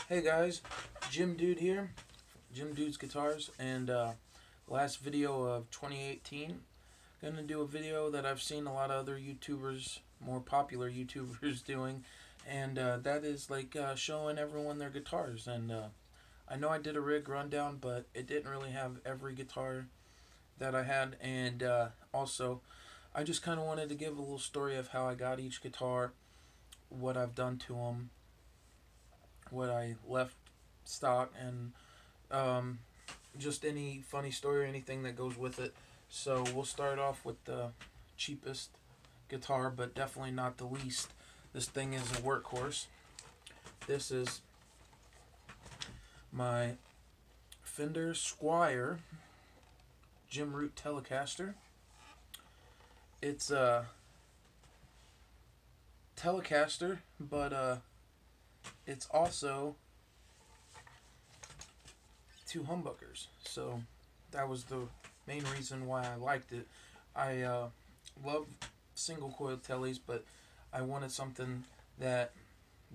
Hey guys, Jim Dude here, Jim Dude's Guitars, and last video of 2018. Gonna do a video that I've seen a lot of other YouTubers, more popular YouTubers doing, and that is like showing everyone their guitars. And I know I did a rig rundown, but it didn't really have every guitar that I had, and also I just kind of wanted to give a little story of how I got each guitar, what I've done to them, what I left stock, and just any funny story or anything that goes with it. So we'll start off with the cheapest guitar, but definitely not the least. This thing is a workhorse. This is my Fender Squier Jim Root Telecaster. It's a Telecaster, but it's also two humbuckers. So that was the main reason why I liked it. I love single coil tellies, but I wanted something that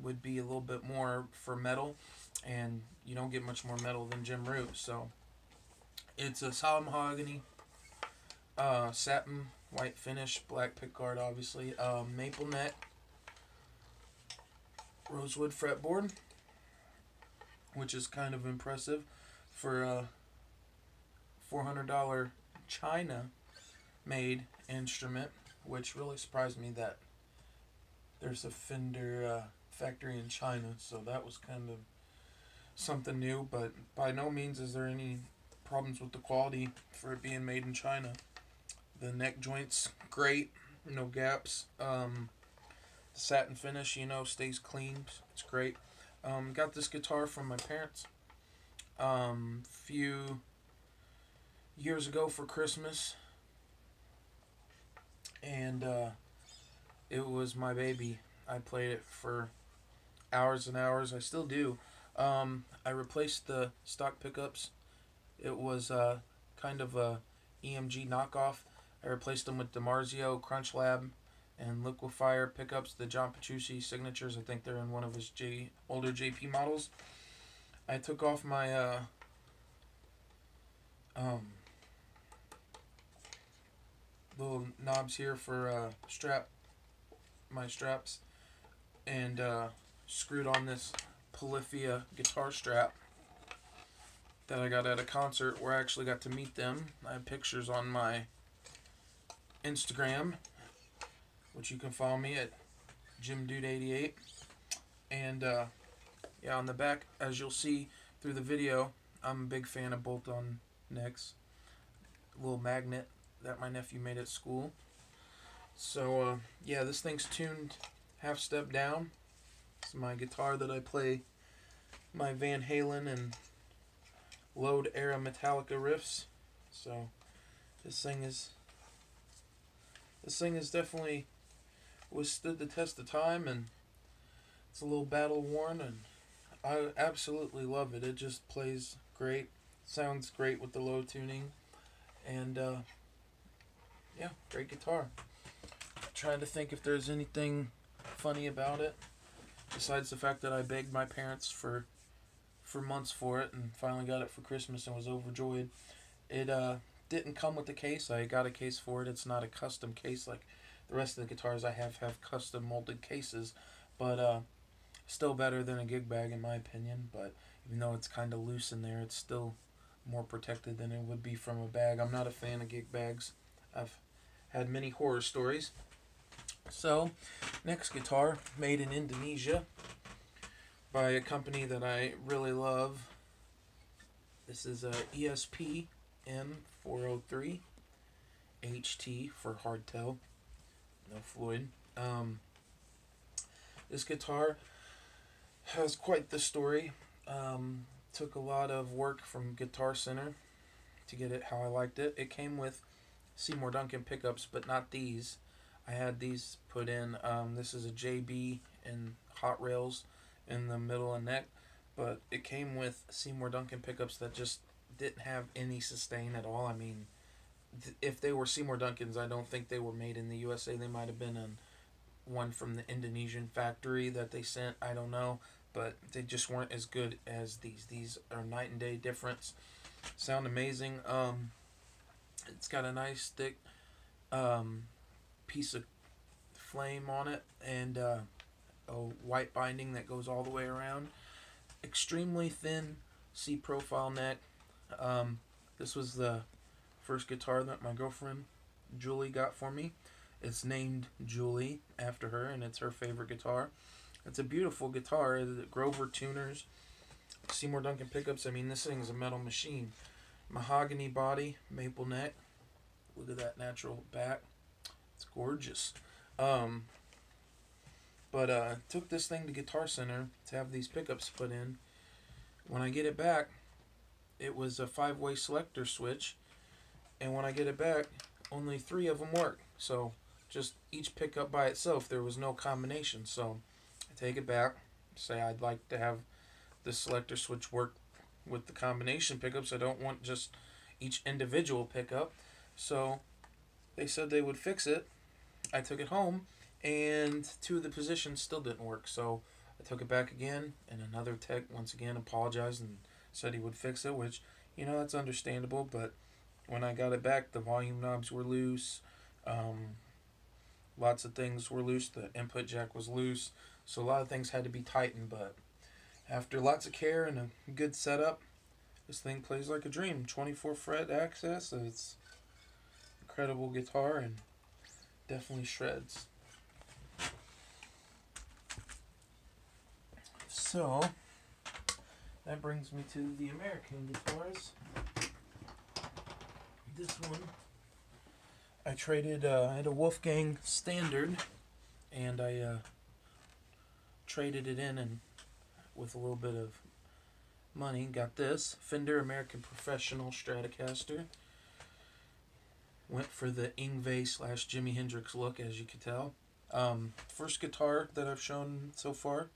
would be a little bit more for metal, and you don't get much more metal than Jim Root. So it's a solid mahogany, satin white finish, black pickguard obviously, maple neck, rosewood fretboard, which is kind of impressive for a $400 China made instrument, which really surprised me that there's a Fender factory in China. So that was kind of something new, but by no means is there any problems with the quality for it being made in China. The neck joints great, no gaps. Satin finish, stays clean. It's great. Got this guitar from my parents few years ago for Christmas, and it was my baby. I played it for hours and hours. I still do. I replaced the stock pickups. It was kind of a EMG knockoff. I replaced them with DiMarzio Crunch Lab and Liquefier pickups, the John Petrucci signatures. I think they're in one of his older JP models. I took off my little knobs here for my straps, and screwed on this Polyphia guitar strap that I got at a concert where I actually got to meet them. I have pictures on my Instagram, which you can follow me at JimDude88. And yeah, on the back, as you'll see through the video, I'm a big fan of bolt-on necks. A little magnet that my nephew made at school. So yeah, this thing's tuned half step down. It's my guitar that I play my Van Halen and Load era Metallica riffs. So this thing is definitely withstood the test of time, and it's a little battle worn, and I absolutely love it. It just plays great, sounds great with the low tuning, and yeah, great guitar. Trying to think if there's anything funny about it besides the fact that I begged my parents for months for it and finally got it for Christmas and was overjoyed. It didn't come with the case. I got a case for it. It's not a custom case like the rest of the guitars I have custom molded cases, but still better than a gig bag in my opinion. But even though it's kind of loose in there, it's still more protected than it would be from a bag. I'm not a fan of gig bags. I've had many horror stories. So, next guitar, made in Indonesia by a company that I really love. This is a ESP M403 HT for hardtail, no Floyd. This guitar has quite the story. Took a lot of work from Guitar Center to get it how I liked it. It came with Seymour Duncan pickups, but not these. I had these put in. This is a JB and hot rails in the middle and neck, but it came with Seymour Duncan pickups that just didn't have any sustain at all. I mean, if they were Seymour Duncans, I don't think they were made in the USA. They might have been one from the Indonesian factory that they sent. I don't know. but they just weren't as good as these. These are night and day difference. Sound amazing. It's got a nice thick piece of flame on it, and a white binding that goes all the way around. Extremely thin C profile neck. This was the first guitar that my girlfriend Julie got for me. It's named Julie after her, and it's her favorite guitar. It's a beautiful guitar. The Grover tuners, Seymour Duncan pickups. I mean, this thing is a metal machine. Mahogany body, maple neck. Look at that natural back. It's gorgeous. Took this thing to Guitar Center to have these pickups put in. When I get it back, it was a 5-way selector switch, and when I get it back, only 3 of them work. So just each pickup by itself, there was no combination. So I take it back, say I'd like to have the selector switch work with the combination pickups. I don't want just each individual pickup. So they said they would fix it. I took it home, and 2 of the positions still didn't work. So I took it back again, and another tech once again apologized and said he would fix it, which, you know, that's understandable. But when I got it back, the volume knobs were loose. Lots of things were loose. The input jack was loose. So a lot of things had to be tightened. But after lots of care and a good setup, this thing plays like a dream. 24 fret access. It's an incredible guitar and definitely shreds. So that brings me to the American guitars. This one I traded. I had a Wolfgang Standard, and I traded it in, and with a little bit of money, got this Fender American Professional Stratocaster. Went for the Yngwie / Jimi Hendrix look, as you could tell. First guitar that I've shown so far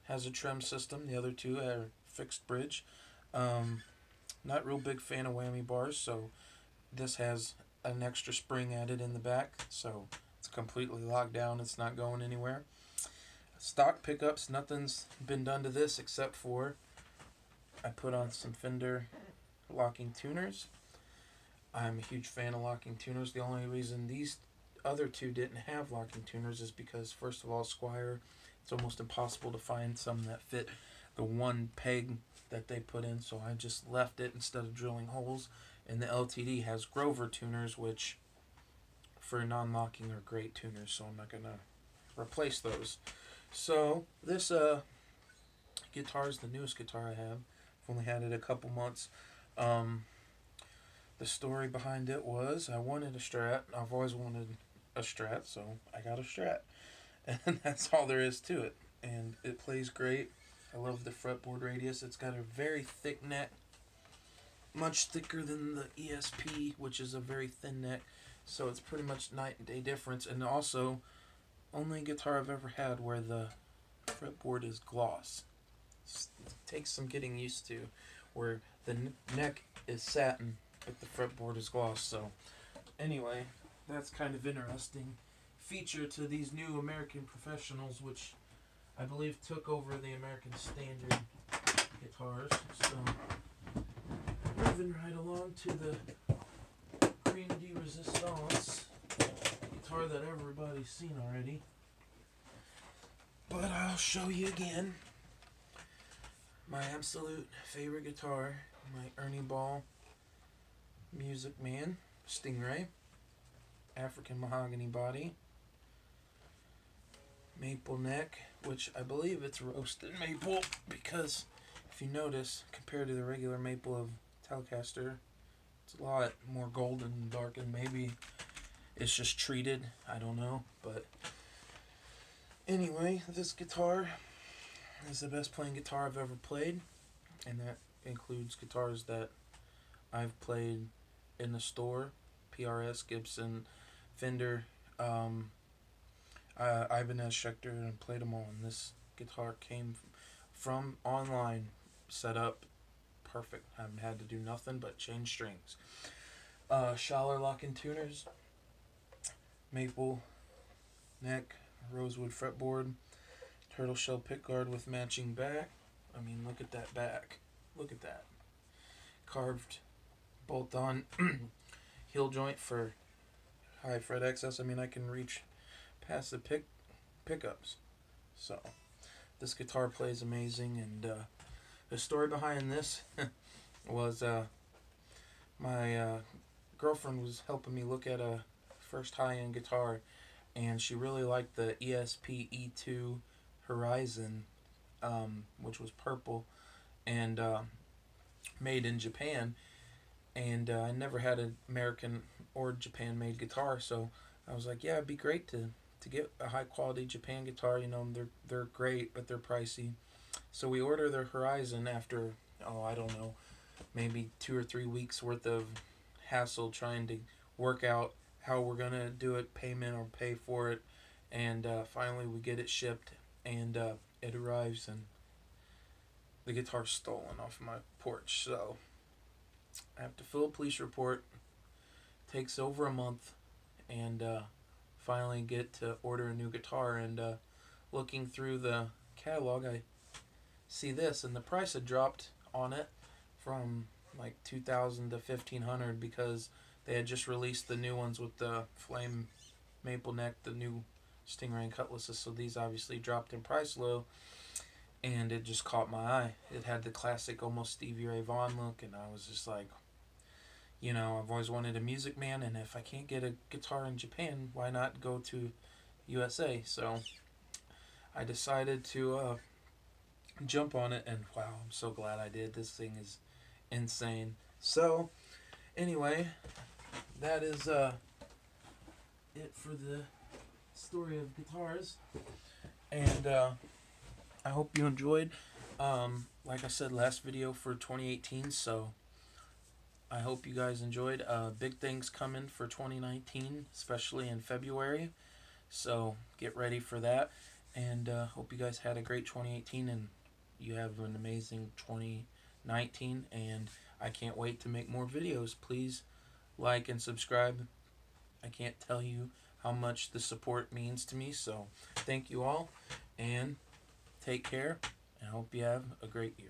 has a trem system. The other 2 are fixed bridge. Not real big fan of whammy bars, so this has an extra spring added in the back, so it's completely locked down. It's not going anywhere. Stock pickups, nothing's been done to this except for I put on some Fender locking tuners. I'm a huge fan of locking tuners. The only reason these other 2 didn't have locking tuners is because, first of all, Squier, it's almost impossible to find some that fit the one peg that they put in, so I just left it instead of drilling holes. And the LTD has Grover tuners, which for non-locking are great tuners, so I'm not going to replace those. So this guitar is the newest guitar I have. I've only had it a couple months. The story behind it was I wanted a Strat. I've always wanted a Strat, so I got a Strat. And that's all there is to it. And it plays great. I love the fretboard radius. It's got a very thick neck. Much thicker than the ESP, which is a very thin neck. So it's pretty much night and day difference. And also, only guitar I've ever had where the fretboard is gloss. It takes some getting used to, where the neck is satin, but the fretboard is gloss. So anyway, that's kind of interesting feature to these new American Professionals, which I believe took over the American Standard guitars. So moving right along to the Cream de Resistance guitar that everybody's seen already, but I'll show you again. My absolute favorite guitar, my Ernie Ball Music Man Stingray, African mahogany body, maple neck, which I believe it's roasted maple, because if you notice, compared to the regular maple of Telecaster, it's a lot more golden and darkened. Maybe it's just treated, I don't know. But anyway, this guitar is the best playing guitar I've ever played, and that includes guitars that I've played in the store: PRS, Gibson, Fender, Ibanez, Schecter, and played them all. And this guitar came from online, set up perfect. Haven't had to do nothing but change strings. Schaller locking tuners, maple neck, rosewood fretboard, Turtle shell pickguard with matching back. I mean, look at that back. Look at that. Carved bolt-on heel joint for high fret excess. I mean, I can reach past the pickups. So this guitar plays amazing, and the story behind this was my girlfriend was helping me look at a first high-end guitar, and she really liked the ESP E2 Horizon, which was purple and made in Japan. And I never had an American or Japan-made guitar, so I was like, yeah, it'd be great to get a high-quality Japan guitar. You know, they're great, but they're pricey. So we ordered the Horizon after, oh, I don't know, maybe 2 or 3 weeks worth of hassle trying to work out how we're gonna do it, payment or pay for it, and finally we get it shipped, and it arrives, and the guitar's stolen off my porch. So I have to fill a police report. Takes over a month, and finally get to order a new guitar. And looking through the catalog, I see this, and the price had dropped on it from like $2,000 to $1,500 because they had just released the new ones with the flame maple neck, the new Stingray and Cutlasses. So these obviously dropped in price low, and it just caught my eye. It had the classic, almost Stevie Ray Vaughan look, and I was just like, you know, I've always wanted a Music Man, and if I can't get a guitar in Japan, why not go to USA? So I decided to jump on it, and wow, I'm so glad I did. This thing is insane. So anyway, that is it for the story of guitars, and I hope you enjoyed. Like I said, last video for 2018, so I hope you guys enjoyed. Big things coming for 2019, especially in February, so get ready for that, and hope you guys had a great 2018, and you have an amazing 2019, and I can't wait to make more videos. Please like and subscribe. I can't tell you how much the support means to me, so thank you all, and take care, and I hope you have a great year.